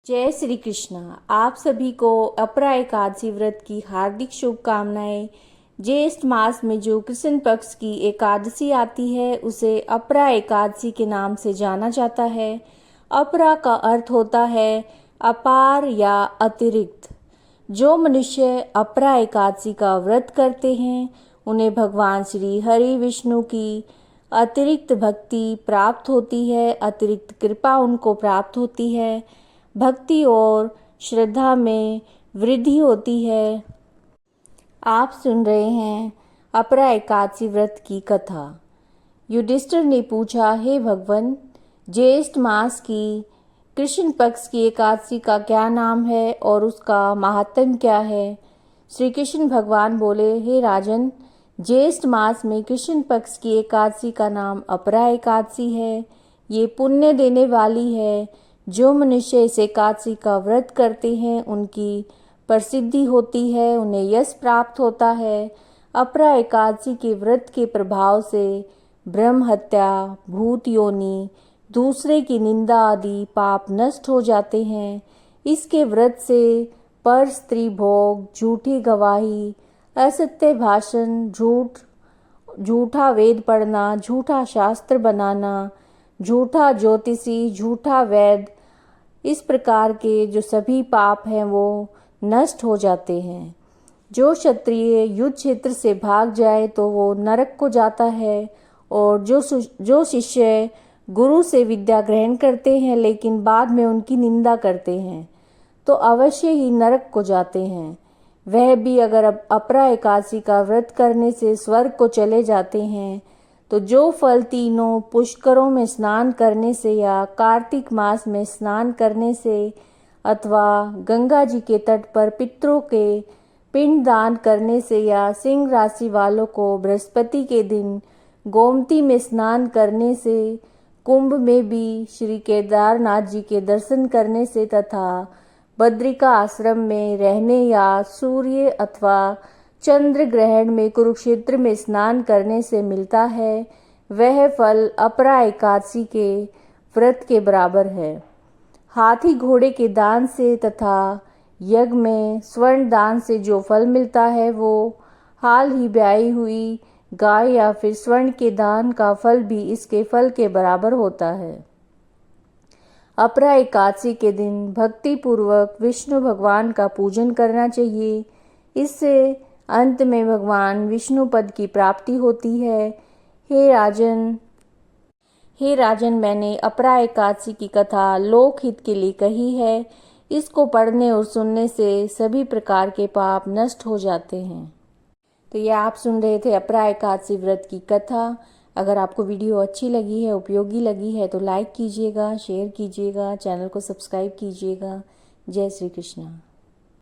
जय श्री कृष्णा। आप सभी को अपरा एकादशी व्रत की हार्दिक शुभकामनाएं। ज्येष्ठ मास में जो कृष्ण पक्ष की एकादशी आती है उसे अपरा एकादशी के नाम से जाना जाता है। अपरा का अर्थ होता है अपार या अतिरिक्त। जो मनुष्य अपरा एकादशी का व्रत करते हैं उन्हें भगवान श्री हरि विष्णु की अतिरिक्त भक्ति प्राप्त होती है, अतिरिक्त कृपा उनको प्राप्त होती है, भक्ति और श्रद्धा में वृद्धि होती है। आप सुन रहे हैं अपरा एकादशी व्रत की कथा। युधिष्ठिर ने पूछा, हे भगवान, ज्येष्ठ मास की कृष्ण पक्ष की एकादशी का क्या नाम है और उसका महात्म्य क्या है? श्री कृष्ण भगवान बोले, हे राजन, ज्येष्ठ मास में कृष्ण पक्ष की एकादशी का नाम अपरा एकादशी है। ये पुण्य देने वाली है। जो मनुष्य इस एकादशी का व्रत करते हैं उनकी प्रसिद्धि होती है, उन्हें यश प्राप्त होता है। अपरा एकादशी के व्रत के प्रभाव से ब्रह्म हत्या, भूत योनि, दूसरे की निंदा आदि पाप नष्ट हो जाते हैं। इसके व्रत से पर स्त्री भोग, झूठी गवाही, असत्य भाषण, झूठा वेद पढ़ना, झूठा शास्त्र बनाना, झूठा ज्योतिषी, झूठा वैद, इस प्रकार के जो सभी पाप हैं वो नष्ट हो जाते हैं। जो क्षत्रिय युद्ध क्षेत्र से भाग जाए तो वो नरक को जाता है, और जो शिष्य गुरु से विद्या ग्रहण करते हैं लेकिन बाद में उनकी निंदा करते हैं तो अवश्य ही नरक को जाते हैं। वह भी अगर अपरा एकादशी का व्रत करने से स्वर्ग को चले जाते हैं तो जो फल तीनों पुष्करों में स्नान करने से या कार्तिक मास में स्नान करने से अथवा गंगा जी के तट पर पितरों के पिंड दान करने से या सिंह राशि वालों को बृहस्पति के दिन गोमती में स्नान करने से, कुंभ में भी श्री केदारनाथ जी के दर्शन करने से तथा बद्रिका आश्रम में रहने या सूर्य अथवा चंद्र ग्रहण में कुरुक्षेत्र में स्नान करने से मिलता है, वह फल अपरा एकादशी के व्रत के बराबर है। हाथी घोड़े के दान से तथा यज्ञ में स्वर्ण दान से जो फल मिलता है वो हाल ही ब्याई हुई गाय या फिर स्वर्ण के दान का फल भी इसके फल के बराबर होता है। अपरा एकादशी के दिन भक्ति पूर्वक विष्णु भगवान का पूजन करना चाहिए। इससे अंत में भगवान विष्णु पद की प्राप्ति होती है। हे राजन, मैंने अपरा एकादशी की कथा लोकहित के लिए कही है। इसको पढ़ने और सुनने से सभी प्रकार के पाप नष्ट हो जाते हैं। तो ये आप सुन रहे थे अपरा एकादशी व्रत की कथा। अगर आपको वीडियो अच्छी लगी है, उपयोगी लगी है तो लाइक कीजिएगा, शेयर कीजिएगा, चैनल को सब्सक्राइब कीजिएगा। जय श्री कृष्णा।